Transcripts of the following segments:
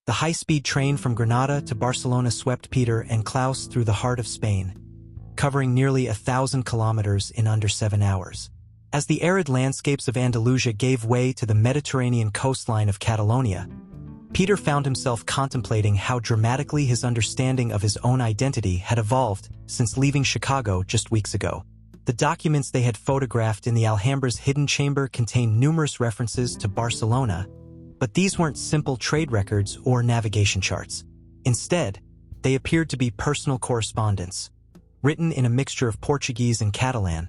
The high-speed train from Granada to Barcelona swept Peter and Klaus through the heart of Spain, covering nearly 1,000 kilometers in under 7 hours. As the arid landscapes of Andalusia gave way to the Mediterranean coastline of Catalonia, Peter found himself contemplating how dramatically his understanding of his own identity had evolved since leaving Chicago just weeks ago. The documents they had photographed in the Alhambra's hidden chamber contained numerous references to Barcelona, but these weren't simple trade records or navigation charts. Instead, they appeared to be personal correspondence, written in a mixture of Portuguese and Catalan,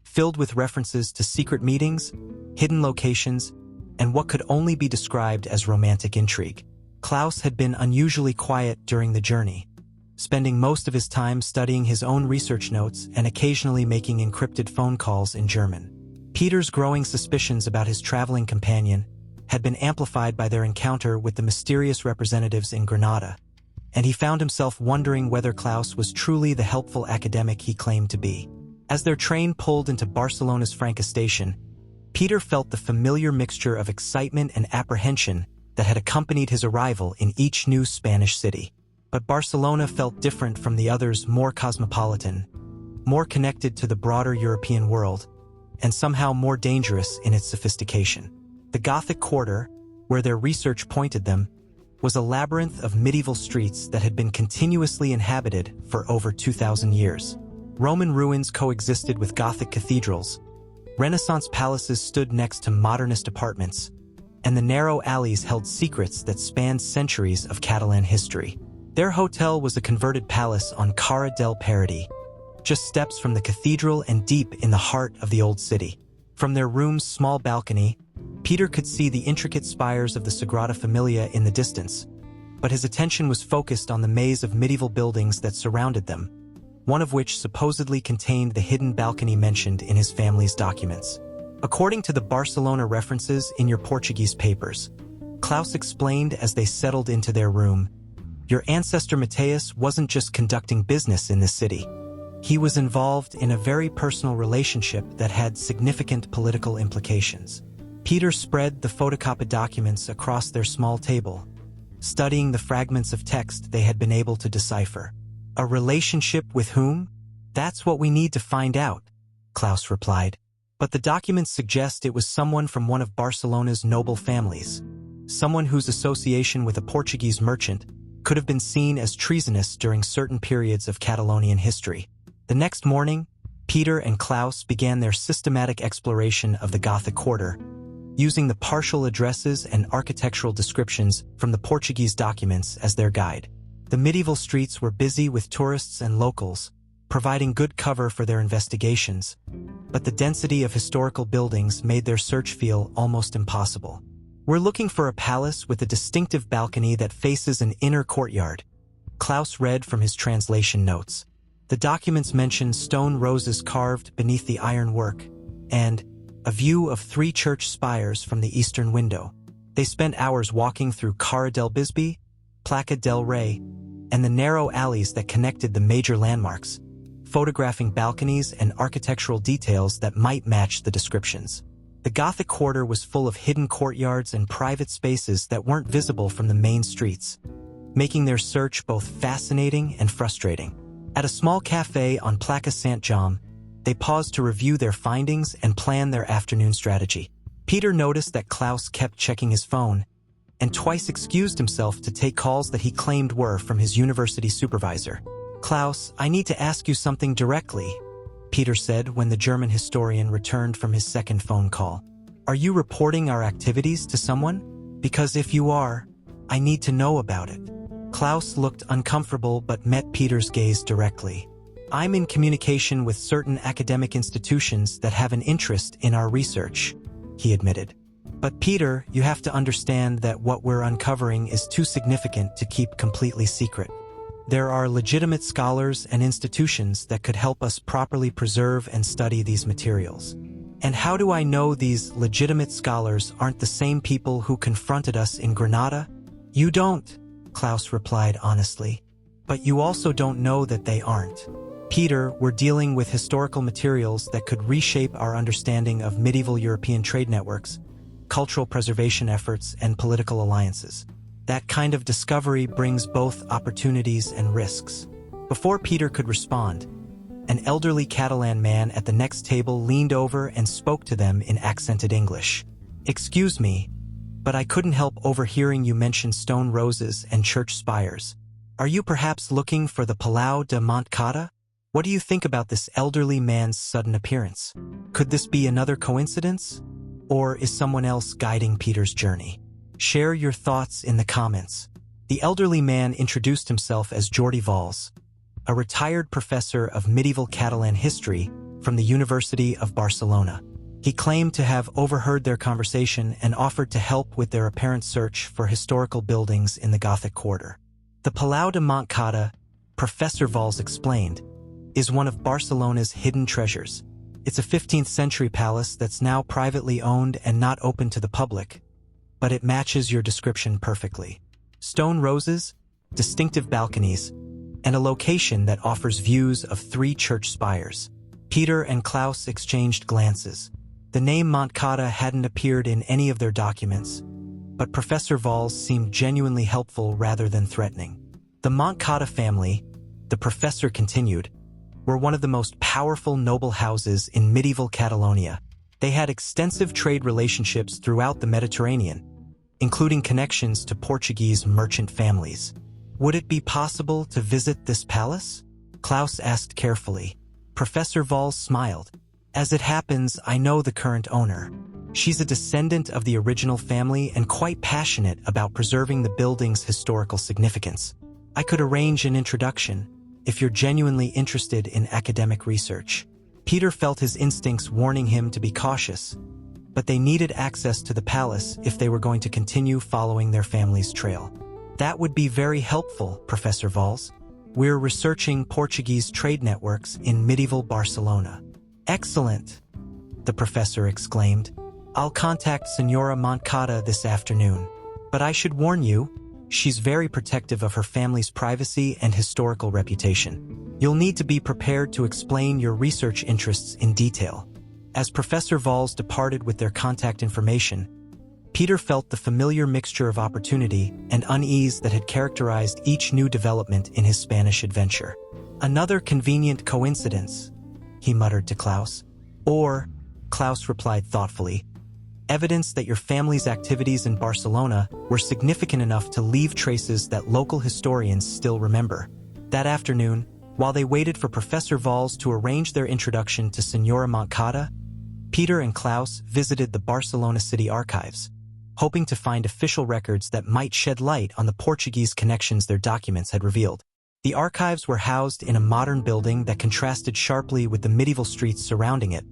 filled with references to secret meetings, hidden locations, and what could only be described as romantic intrigue. Klaus had been unusually quiet during the journey, spending most of his time studying his own research notes and occasionally making encrypted phone calls in German. Peter's growing suspicions about his traveling companion had been amplified by their encounter with the mysterious representatives in Granada, and he found himself wondering whether Klaus was truly the helpful academic he claimed to be. As their train pulled into Barcelona's Franca station, Peter felt the familiar mixture of excitement and apprehension that had accompanied his arrival in each new Spanish city. But Barcelona felt different from the others, more cosmopolitan, more connected to the broader European world, and somehow more dangerous in its sophistication. The Gothic quarter, where their research pointed them, was a labyrinth of medieval streets that had been continuously inhabited for over 2,000 years. Roman ruins coexisted with Gothic cathedrals, Renaissance palaces stood next to modernist apartments, and the narrow alleys held secrets that spanned centuries of Catalan history. Their hotel was a converted palace on Cara del Paradi, just steps from the cathedral and deep in the heart of the old city. From their room's small balcony, Peter could see the intricate spires of the Sagrada Familia in the distance, but his attention was focused on the maze of medieval buildings that surrounded them, one of which supposedly contained the hidden balcony mentioned in his family's documents. According to the Barcelona references in your Portuguese papers, Klaus explained as they settled into their room, your ancestor Mateus wasn't just conducting business in this city. He was involved in a very personal relationship that had significant political implications. Peter spread the photocopied documents across their small table, studying the fragments of text they had been able to decipher. A relationship with whom? That's what we need to find out, Klaus replied. But the documents suggest it was someone from one of Barcelona's noble families, someone whose association with a Portuguese merchant could have been seen as treasonous during certain periods of Catalonian history. The next morning, Peter and Klaus began their systematic exploration of the Gothic quarter, using the partial addresses and architectural descriptions from the Portuguese documents as their guide. The medieval streets were busy with tourists and locals, providing good cover for their investigations, but the density of historical buildings made their search feel almost impossible. We're looking for a palace with a distinctive balcony that faces an inner courtyard, Klaus read from his translation notes. The documents mention stone roses carved beneath the ironwork, and a view of 3 church spires from the eastern window. They spent hours walking through Cara del Bisbee, Placa del Rey, and the narrow alleys that connected the major landmarks, photographing balconies and architectural details that might match the descriptions. The Gothic quarter was full of hidden courtyards and private spaces that weren't visible from the main streets, making their search both fascinating and frustrating. At a small cafe on Placa Sant Jaume, they paused to review their findings and plan their afternoon strategy. Peter noticed that Klaus kept checking his phone, and twice excused himself to take calls that he claimed were from his university supervisor. Klaus, I need to ask you something directly, Peter said when the German historian returned from his second phone call. Are you reporting our activities to someone? Because if you are, I need to know about it. Klaus looked uncomfortable but met Peter's gaze directly. I'm in communication with certain academic institutions that have an interest in our research, he admitted. But Peter, you have to understand that what we're uncovering is too significant to keep completely secret. There are legitimate scholars and institutions that could help us properly preserve and study these materials. And how do I know these legitimate scholars aren't the same people who confronted us in Granada? You don't, Klaus replied honestly. But you also don't know that they aren't. Peter, we're dealing with historical materials that could reshape our understanding of medieval European trade networks, cultural preservation efforts, and political alliances. That kind of discovery brings both opportunities and risks. Before Peter could respond, an elderly Catalan man at the next table leaned over and spoke to them in accented English. "Excuse me, but I couldn't help overhearing you mention stone roses and church spires. Are you perhaps looking for the Palau de Montcada? What do you think about this elderly man's sudden appearance? Could this be another coincidence? Or is someone else guiding Peter's journey? Share your thoughts in the comments." The elderly man introduced himself as Jordi Valls, a retired professor of medieval Catalan history from the University of Barcelona. He claimed to have overheard their conversation and offered to help with their apparent search for historical buildings in the Gothic quarter. The Palau de Montcada, Professor Valls explained, is one of Barcelona's hidden treasures. It's a 15th century palace that's now privately owned and not open to the public, but it matches your description perfectly. Stone roses, distinctive balconies, and a location that offers views of 3 church spires. Peter and Klaus exchanged glances. The name Montcada hadn't appeared in any of their documents, but Professor Valls seemed genuinely helpful rather than threatening. The Montcada family, the professor continued, were one of the most powerful noble houses in medieval Catalonia. They had extensive trade relationships throughout the Mediterranean, including connections to Portuguese merchant families. "Would it be possible to visit this palace?" Klaus asked carefully. Professor Valls smiled. "As it happens, I know the current owner. She's a descendant of the original family and quite passionate about preserving the building's historical significance. I could arrange an introduction if you're genuinely interested in academic research." Peter felt his instincts warning him to be cautious, but they needed access to the palace if they were going to continue following their family's trail. "That would be very helpful, Professor Valls. We're researching Portuguese trade networks in medieval Barcelona." "Excellent," the professor exclaimed. "I'll contact Senora Montcada this afternoon. But I should warn you, she's very protective of her family's privacy and historical reputation. You'll need to be prepared to explain your research interests in detail." As Professor Valls departed with their contact information, Peter felt the familiar mixture of opportunity and unease that had characterized each new development in his Spanish adventure. "Another convenient coincidence," he muttered to Klaus. "Or," Klaus replied thoughtfully, "evidence that your family's activities in Barcelona were significant enough to leave traces that local historians still remember." That afternoon, while they waited for Professor Valls to arrange their introduction to Senora Montcada, Peter and Klaus visited the Barcelona City Archives, hoping to find official records that might shed light on the Portuguese connections their documents had revealed. The archives were housed in a modern building that contrasted sharply with the medieval streets surrounding it,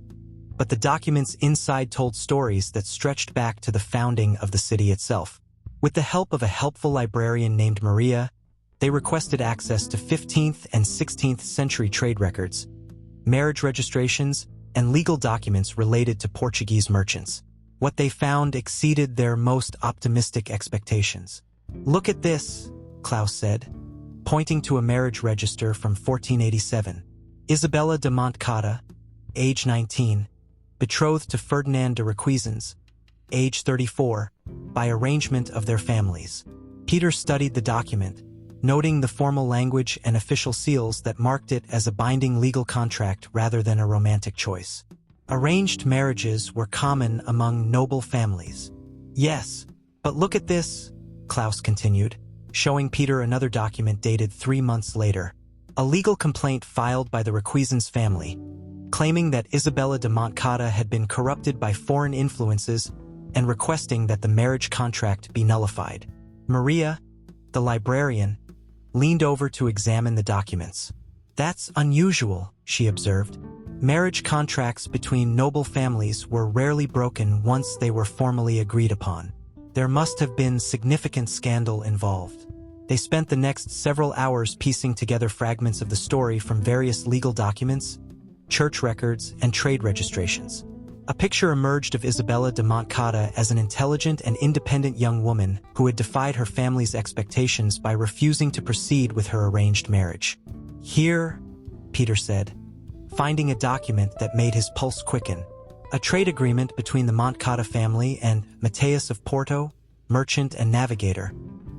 but the documents inside told stories that stretched back to the founding of the city itself. With the help of a helpful librarian named Maria, they requested access to 15th and 16th century trade records, marriage registrations, and legal documents related to Portuguese merchants. What they found exceeded their most optimistic expectations. "Look at this," Klaus said, pointing to a marriage register from 1487. Isabella de Montcada, age 19, betrothed to Ferdinand de Requesens, age 34, by arrangement of their families. Peter studied the document, noting the formal language and official seals that marked it as a binding legal contract rather than a romantic choice. Arranged marriages were common among noble families. "Yes, but look at this," Klaus continued, showing Peter another document dated 3 months later. A legal complaint filed by the Requesens family, claiming that Isabella de Montcada had been corrupted by foreign influences and requesting that the marriage contract be nullified. Maria, the librarian, leaned over to examine the documents. "That's unusual," she observed. "Marriage contracts between noble families were rarely broken once they were formally agreed upon. There must have been significant scandal involved." They spent the next several hours piecing together fragments of the story from various legal documents, church records, and trade registrations. A picture emerged of Isabella de Montcada as an intelligent and independent young woman who had defied her family's expectations by refusing to proceed with her arranged marriage. "Here," Peter said, finding a document that made his pulse quicken. A trade agreement between the Montcada family and Mateus of Porto, merchant and navigator.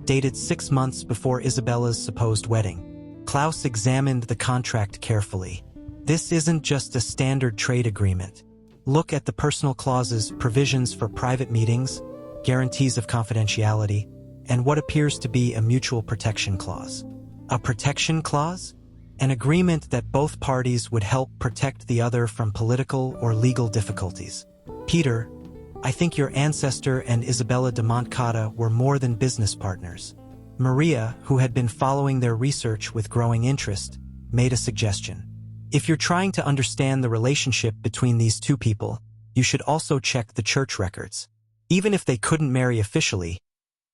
dated 6 months before Isabella's supposed wedding. Klaus examined the contract carefully. This isn't just a standard trade agreement. Look at the personal clauses, provisions for private meetings, guarantees of confidentiality, and what appears to be a mutual protection clause. A protection clause? An agreement that both parties would help protect the other from political or legal difficulties. Peter, I think your ancestor and Isabella de Montcada were more than business partners. Maria, who had been following their research with growing interest, made a suggestion. If you're trying to understand the relationship between these two people, you should also check the church records. Even if they couldn't marry officially,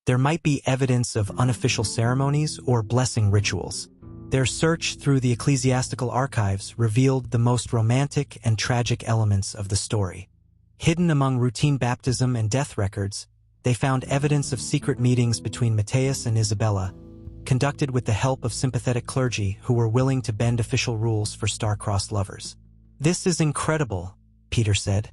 there might be evidence of unofficial ceremonies or blessing rituals. Their search through the ecclesiastical archives revealed the most romantic and tragic elements of the story. Hidden among routine baptism and death records, they found evidence of secret meetings between Mateus and Isabella, conducted with the help of sympathetic clergy who were willing to bend official rules for star-crossed lovers. This is incredible, Peter said,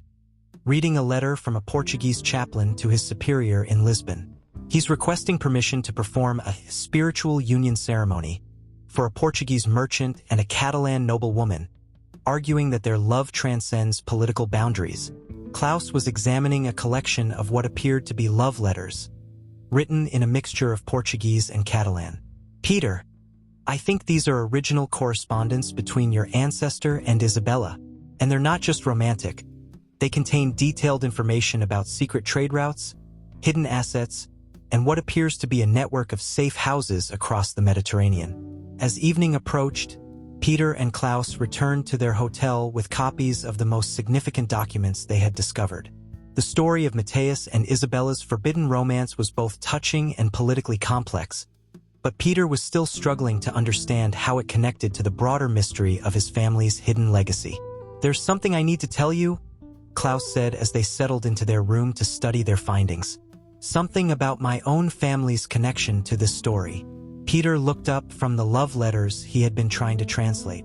reading a letter from a Portuguese chaplain to his superior in Lisbon. He's requesting permission to perform a spiritual union ceremony for a Portuguese merchant and a Catalan noblewoman, arguing that their love transcends political boundaries. Klaus was examining a collection of what appeared to be love letters, written in a mixture of Portuguese and Catalan. Peter, I think these are original correspondence between your ancestor and Isabella, and they're not just romantic. They contain detailed information about secret trade routes, hidden assets, and what appears to be a network of safe houses across the Mediterranean. As evening approached, Peter and Klaus returned to their hotel with copies of the most significant documents they had discovered. The story of Mateus and Isabella's forbidden romance was both touching and politically complex, but Peter was still struggling to understand how it connected to the broader mystery of his family's hidden legacy. There's something I need to tell you, Klaus said as they settled into their room to study their findings. Something about my own family's connection to this story. Peter looked up from the love letters he had been trying to translate.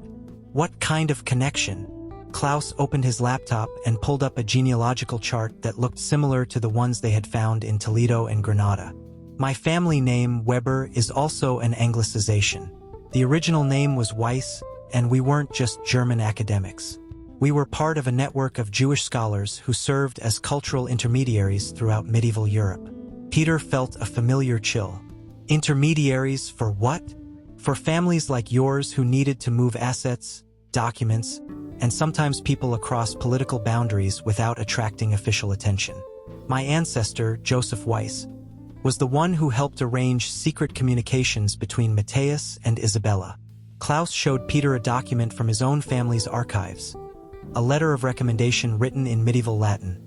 What kind of connection? Klaus opened his laptop and pulled up a genealogical chart that looked similar to the ones they had found in Toledo and Granada. My family name, Weber, is also an anglicization. The original name was Weiss, and we weren't just German academics. We were part of a network of Jewish scholars who served as cultural intermediaries throughout medieval Europe. Peter felt a familiar chill. Intermediaries for what? For families like yours who needed to move assets, documents, and sometimes people across political boundaries without attracting official attention. My ancestor, Joseph Weiss, was the one who helped arrange secret communications between Mateus and Isabella. Klaus showed Peter a document from his own family's archives, a letter of recommendation written in medieval Latin,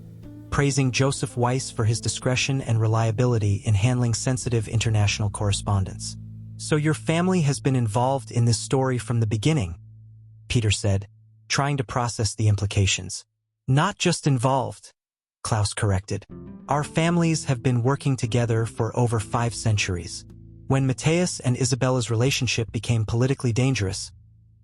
praising Joseph Weiss for his discretion and reliability in handling sensitive international correspondence. So your family has been involved in this story from the beginning, Peter said, trying to process the implications. Not just involved, Klaus corrected. Our families have been working together for over 5 centuries. When Mateus and Isabella's relationship became politically dangerous,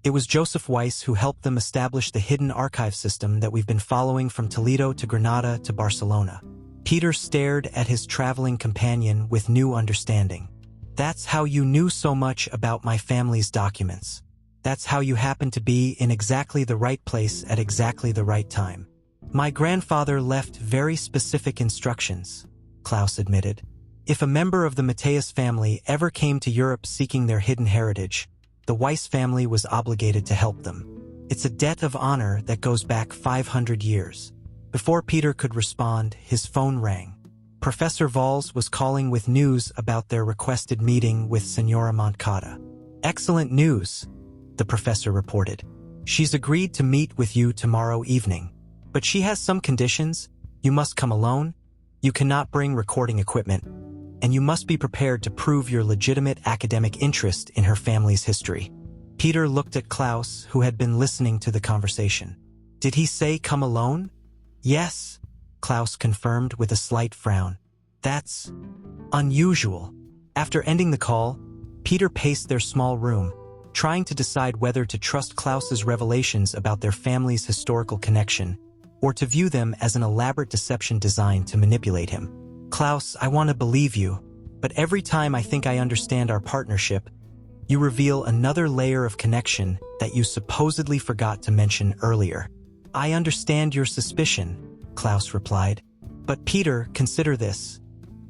it was Joseph Weiss who helped them establish the hidden archive system that we've been following from Toledo to Granada to Barcelona. Peter stared at his traveling companion with new understanding. That's how you knew so much about my family's documents. That's how you happened to be in exactly the right place at exactly the right time. My grandfather left very specific instructions, Klaus admitted. If a member of the Mateus family ever came to Europe seeking their hidden heritage, the Weiss family was obligated to help them. It's a debt of honor that goes back 500 years. Before Peter could respond, his phone rang. Professor Valls was calling with news about their requested meeting with Senora Montcada. Excellent news, the professor reported. She's agreed to meet with you tomorrow evening. But she has some conditions. You must come alone. You cannot bring recording equipment. And you must be prepared to prove your legitimate academic interest in her family's history. Peter looked at Klaus, who had been listening to the conversation. Did he say come alone? Yes, Klaus confirmed with a slight frown. That's unusual. After ending the call, Peter paced their small room, trying to decide whether to trust Klaus's revelations about their family's historical connection or to view them as an elaborate deception designed to manipulate him. Klaus, I want to believe you, But every time I think I understand our partnership, you reveal another layer of connection that you supposedly forgot to mention earlier. I understand your suspicion, Klaus replied. But Peter, consider this.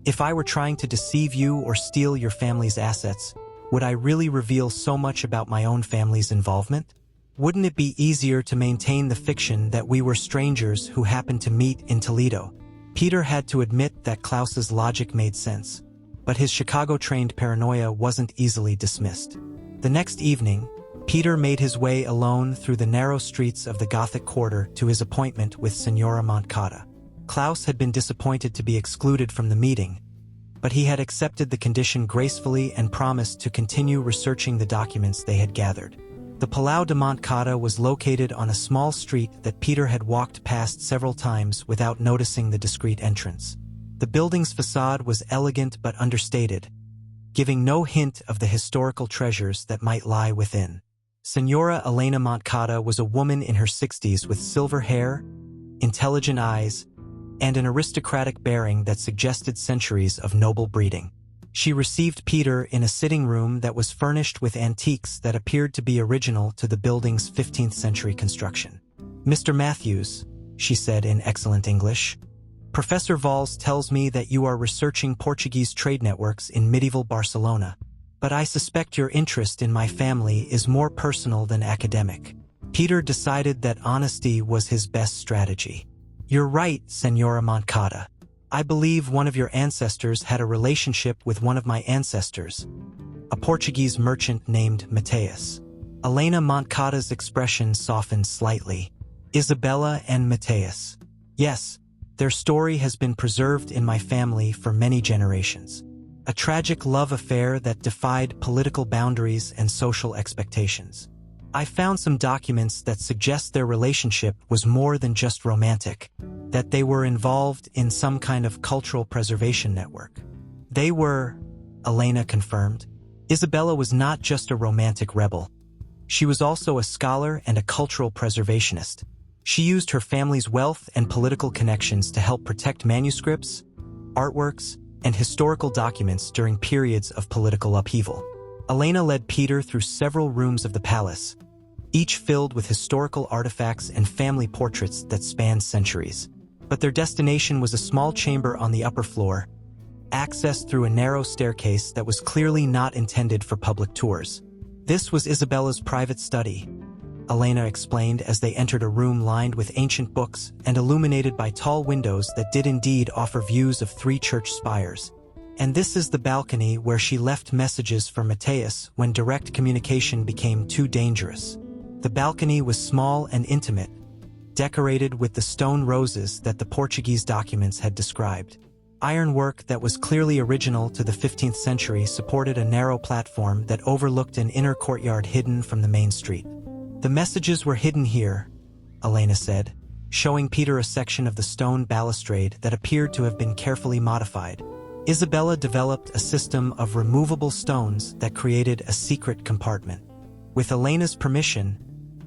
If I were trying to deceive you or steal your family's assets, would I really reveal so much about my own family's involvement? Wouldn't it be easier to maintain the fiction that we were strangers who happened to meet in Toledo? Peter had to admit that Klaus's logic made sense, but his Chicago-trained paranoia wasn't easily dismissed. The next evening, Peter made his way alone through the narrow streets of the Gothic quarter to his appointment with Senora Montcada. Klaus had been disappointed to be excluded from the meeting, but he had accepted the condition gracefully and promised to continue researching the documents they had gathered. The Palau de Montcada was located on a small street that Peter had walked past several times without noticing the discreet entrance. The building's facade was elegant but understated, giving no hint of the historical treasures that might lie within. Senora Elena Montcada was a woman in her 60s with silver hair, intelligent eyes, and an aristocratic bearing that suggested centuries of noble breeding. She received Peter in a sitting room that was furnished with antiques that appeared to be original to the building's 15th century construction. "Mr. Mateus," she said in excellent English, "Professor Valls tells me that you are researching Portuguese trade networks in medieval Barcelona, but I suspect your interest in my family is more personal than academic." Peter decided that honesty was his best strategy. "You're right, Senora Montcada. I believe one of your ancestors had a relationship with one of my ancestors, a Portuguese merchant named Mateus." Elena Montcada's expression softened slightly. "Isabella and Mateus. Yes, their story has been preserved in my family for many generations. A tragic love affair that defied political boundaries and social expectations. I found some documents that suggest their relationship was more than just romantic, that they were involved in some kind of cultural preservation network." "They were," Elena confirmed. Isabella was not just a romantic rebel. She was also a scholar and a cultural preservationist. She used her family's wealth and political connections to help protect manuscripts, artworks, and historical documents during periods of political upheaval. Elena led Peter through several rooms of the palace, each filled with historical artifacts and family portraits that spanned centuries. But their destination was a small chamber on the upper floor, accessed through a narrow staircase that was clearly not intended for public tours. "This was Isabella's private study," Elena explained as they entered a room lined with ancient books and illuminated by tall windows that did indeed offer views of 3 church spires. "And this is the balcony where she left messages for Mateus when direct communication became too dangerous." The balcony was small and intimate, decorated with the stone roses that the Portuguese documents had described. Ironwork that was clearly original to the 15th century supported a narrow platform that overlooked an inner courtyard hidden from the main street. "The messages were hidden here," Elena said, showing Peter a section of the stone balustrade that appeared to have been carefully modified. Isabella developed a system of removable stones that created a secret compartment. With Elena's permission,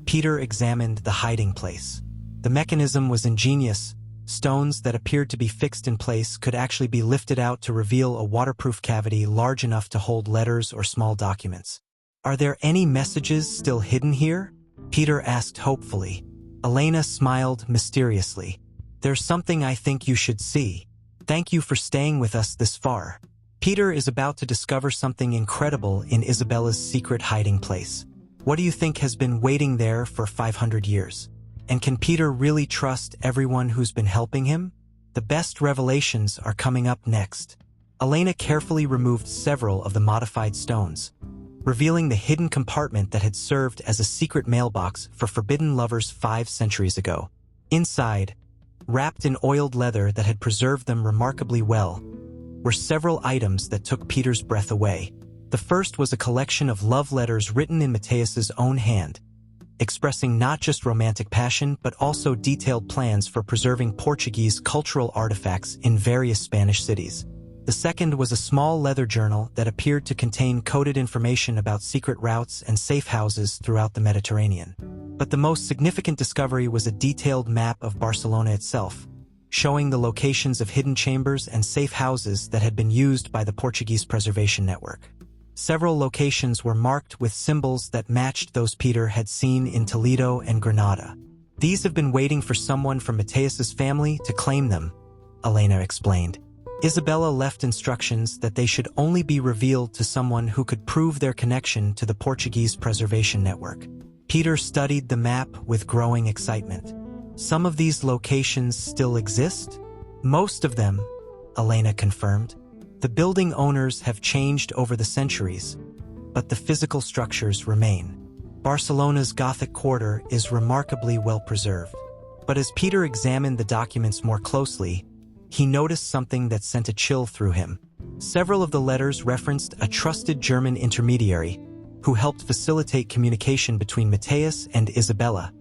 Peter examined the hiding place. The mechanism was ingenious. Stones that appeared to be fixed in place could actually be lifted out to reveal a waterproof cavity large enough to hold letters or small documents. "Are there any messages still hidden here?" Peter asked hopefully. Elena smiled mysteriously. "There's something I think you should see. Thank you for staying with us this far." Peter is about to discover something incredible in Isabella's secret hiding place. What do you think has been waiting there for 500 years? And can Peter really trust everyone who's been helping him? The best revelations are coming up next. Elena carefully removed several of the modified stones, revealing the hidden compartment that had served as a secret mailbox for forbidden lovers 5 centuries ago. Inside, wrapped in oiled leather that had preserved them remarkably well, were several items that took Peter's breath away. The first was a collection of love letters written in Mateus's own hand, expressing not just romantic passion but also detailed plans for preserving Portuguese cultural artifacts in various Spanish cities. The second was a small leather journal that appeared to contain coded information about secret routes and safe houses throughout the Mediterranean. But the most significant discovery was a detailed map of Barcelona itself, showing the locations of hidden chambers and safe houses that had been used by the Portuguese preservation network. Several locations were marked with symbols that matched those Peter had seen in Toledo and Granada. These have been waiting for someone from Mateus's family to claim them, Elena explained. Isabella left instructions that they should only be revealed to someone who could prove their connection to the Portuguese preservation network. Peter studied the map with growing excitement. Some of these locations still exist? Most of them, Elena confirmed. The building owners have changed over the centuries, but the physical structures remain. Barcelona's Gothic quarter is remarkably well preserved. But as Peter examined the documents more closely, he noticed something that sent a chill through him. Several of the letters referenced a trusted German intermediary who helped facilitate communication between Mateus and Isabella,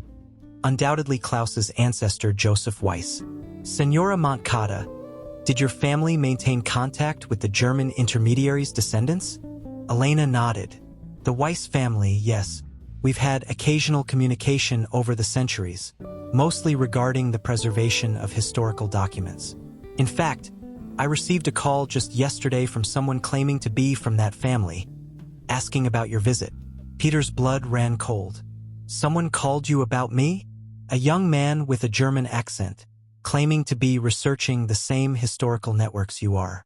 undoubtedly Klaus's ancestor Joseph Weiss. Senora Montcada, did your family maintain contact with the German intermediary's descendants? Elena nodded. The Weiss family, yes. We've had occasional communication over the centuries, mostly regarding the preservation of historical documents. In fact, I received a call just yesterday from someone claiming to be from that family, asking about your visit. Peter's blood ran cold. Someone called you about me? A young man with a German accent, claiming to be researching the same historical networks you are.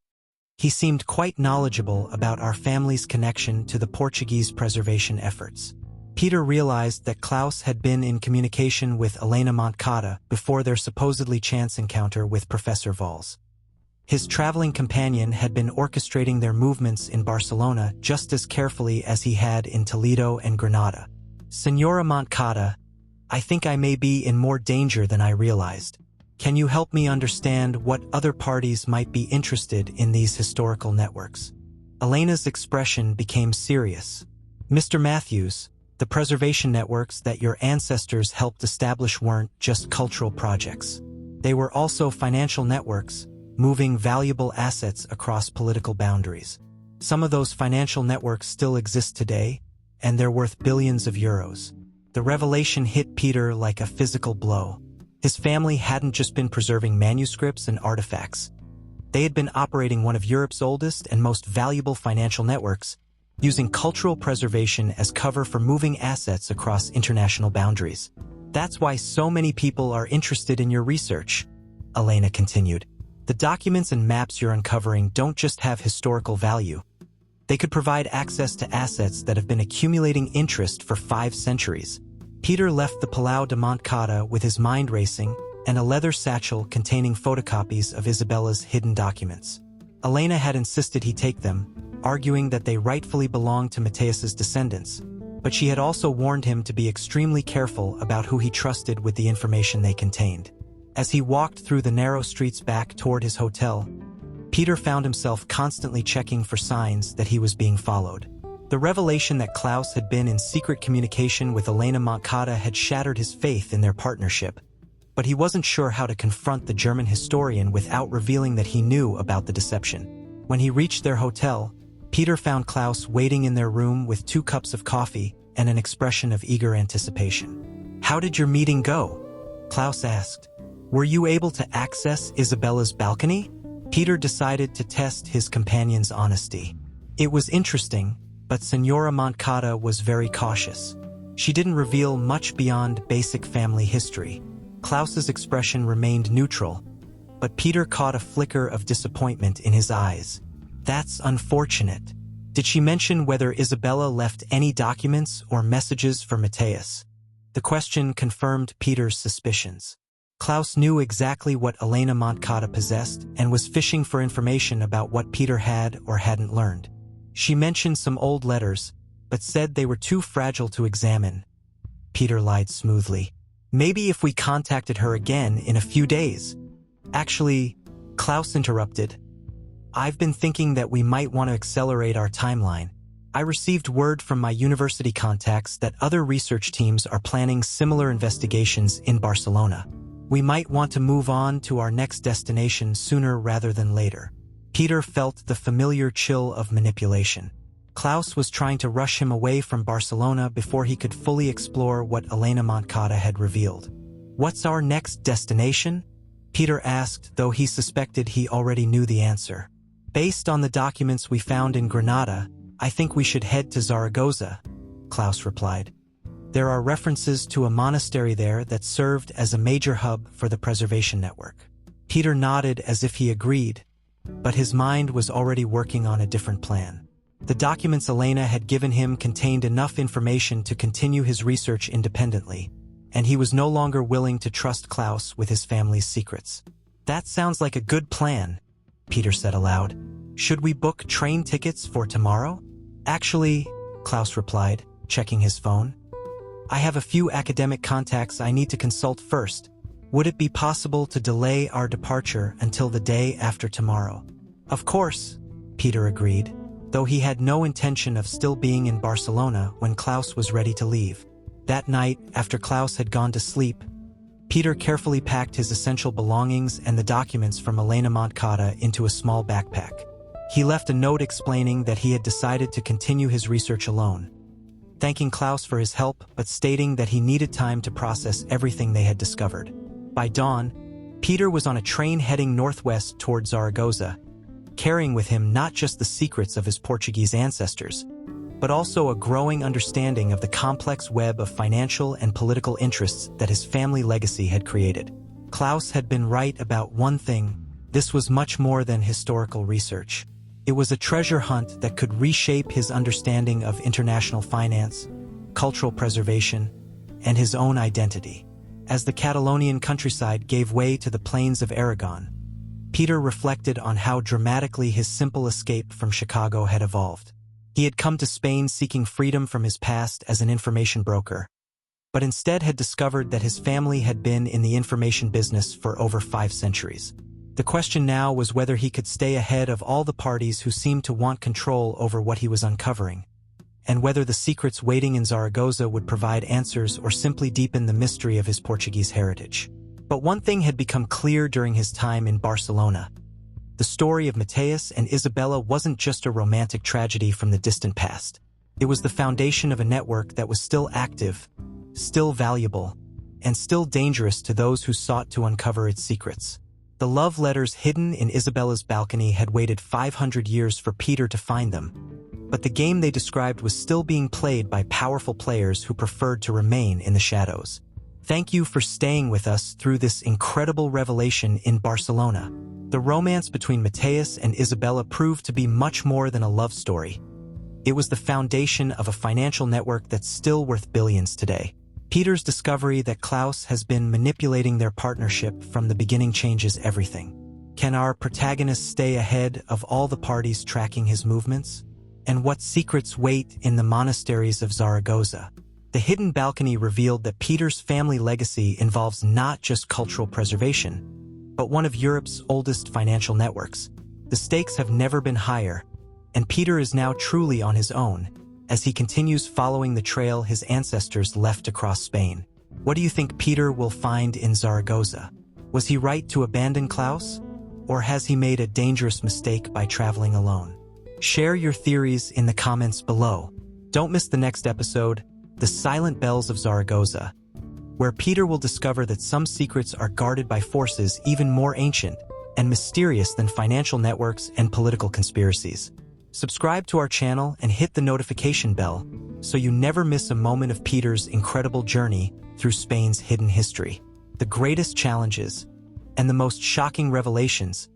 He seemed quite knowledgeable about our family's connection to the Portuguese preservation efforts. Peter realized that Klaus had been in communication with Elena Montcada before their supposedly chance encounter with Professor Valls. His traveling companion had been orchestrating their movements in Barcelona just as carefully as he had in Toledo and Granada. Senora Montcada, I think I may be in more danger than I realized. Can you help me understand what other parties might be interested in these historical networks? Elena's expression became serious. Mr. Mateus, the preservation networks that your ancestors helped establish weren't just cultural projects. They were also financial networks, moving valuable assets across political boundaries. Some of those financial networks still exist today, and they're worth billions of euros. The revelation hit Peter like a physical blow. His family hadn't just been preserving manuscripts and artifacts. They had been operating one of Europe's oldest and most valuable financial networks, using cultural preservation as cover for moving assets across international boundaries. That's why so many people are interested in your research, Elena continued. The documents and maps you're uncovering don't just have historical value. They could provide access to assets that have been accumulating interest for 5 centuries. Peter left the Palau de Montcada with his mind racing and a leather satchel containing photocopies of Isabella's hidden documents. Elena had insisted he take them, arguing that they rightfully belonged to Mateus's descendants, but she had also warned him to be extremely careful about who he trusted with the information they contained. As he walked through the narrow streets back toward his hotel, Peter found himself constantly checking for signs that he was being followed. The revelation that Klaus had been in secret communication with Elena Montcada had shattered his faith in their partnership, but he wasn't sure how to confront the German historian without revealing that he knew about the deception. When he reached their hotel, Peter found Klaus waiting in their room with 2 cups of coffee and an expression of eager anticipation. How did your meeting go? Klaus asked. Were you able to access Isabella's balcony? Peter decided to test his companion's honesty. It was interesting, but Senora Montcada was very cautious. She didn't reveal much beyond basic family history. Klaus's expression remained neutral, but Peter caught a flicker of disappointment in his eyes. That's unfortunate. Did she mention whether Isabella left any documents or messages for Mateus? The question confirmed Peter's suspicions. Klaus knew exactly what Elena Montcada possessed and was fishing for information about what Peter had or hadn't learned. She mentioned some old letters, but said they were too fragile to examine. Peter lied smoothly. Maybe if we contacted her again in a few days. Actually, Klaus interrupted. I've been thinking that we might want to accelerate our timeline. I received word from my university contacts that other research teams are planning similar investigations in Barcelona. We might want to move on to our next destination sooner rather than later. Peter felt the familiar chill of manipulation. Klaus was trying to rush him away from Barcelona before he could fully explore what Elena Montcada had revealed. What's our next destination? Peter asked, though he suspected he already knew the answer. Based on the documents we found in Granada, I think we should head to Zaragoza, Klaus replied. There are references to a monastery there that served as a major hub for the preservation network. Peter nodded as if he agreed, but his mind was already working on a different plan. The documents Elena had given him contained enough information to continue his research independently, and he was no longer willing to trust Klaus with his family's secrets. That sounds like a good plan, Peter said aloud. Should we book train tickets for tomorrow? Actually, Klaus replied, checking his phone. I have a few academic contacts I need to consult first. Would it be possible to delay our departure until the day after tomorrow? Of course, Peter agreed, though he had no intention of still being in Barcelona when Klaus was ready to leave. That night, after Klaus had gone to sleep, Peter carefully packed his essential belongings and the documents from Isabella de Montcada into a small backpack. He left a note explaining that he had decided to continue his research alone, thanking Klaus for his help but stating that he needed time to process everything they had discovered. By dawn, Peter was on a train heading northwest toward Zaragoza, carrying with him not just the secrets of his Portuguese ancestors, but also a growing understanding of the complex web of financial and political interests that his family legacy had created. Klaus had been right about one thing: this was much more than historical research. It was a treasure hunt that could reshape his understanding of international finance, cultural preservation, and his own identity. As the Catalonian countryside gave way to the plains of Aragon, Peter reflected on how dramatically his simple escape from Chicago had evolved. He had come to Spain seeking freedom from his past as an information broker, but instead had discovered that his family had been in the information business for over 5 centuries. The question now was whether he could stay ahead of all the parties who seemed to want control over what he was uncovering, and whether the secrets waiting in Zaragoza would provide answers or simply deepen the mystery of his Portuguese heritage. But one thing had become clear during his time in Barcelona. The story of Mateus and Isabella wasn't just a romantic tragedy from the distant past. It was the foundation of a network that was still active, still valuable, and still dangerous to those who sought to uncover its secrets. The love letters hidden in Isabella's balcony had waited 500 years for Peter to find them, but the game they described was still being played by powerful players who preferred to remain in the shadows. Thank you for staying with us through this incredible revelation in Barcelona. The romance between Mateus and Isabella proved to be much more than a love story. It was the foundation of a financial network that's still worth billions today. Peter's discovery that Klaus has been manipulating their partnership from the beginning changes everything. Can our protagonist stay ahead of all the parties tracking his movements? And what secrets wait in the monasteries of Zaragoza? The hidden balcony revealed that Peter's family legacy involves not just cultural preservation, but one of Europe's oldest financial networks. The stakes have never been higher, and Peter is now truly on his own, as he continues following the trail his ancestors left across Spain. What do you think Peter will find in Zaragoza? Was he right to abandon Klaus? Or has he made a dangerous mistake by traveling alone? Share your theories in the comments below. Don't miss the next episode, The Silent Bells of Zaragoza, where Peter will discover that some secrets are guarded by forces even more ancient and mysterious than financial networks and political conspiracies. Subscribe to our channel and hit the notification bell so you never miss a moment of Peter's incredible journey through Spain's hidden history. The greatest challenges and the most shocking revelations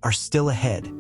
are still ahead.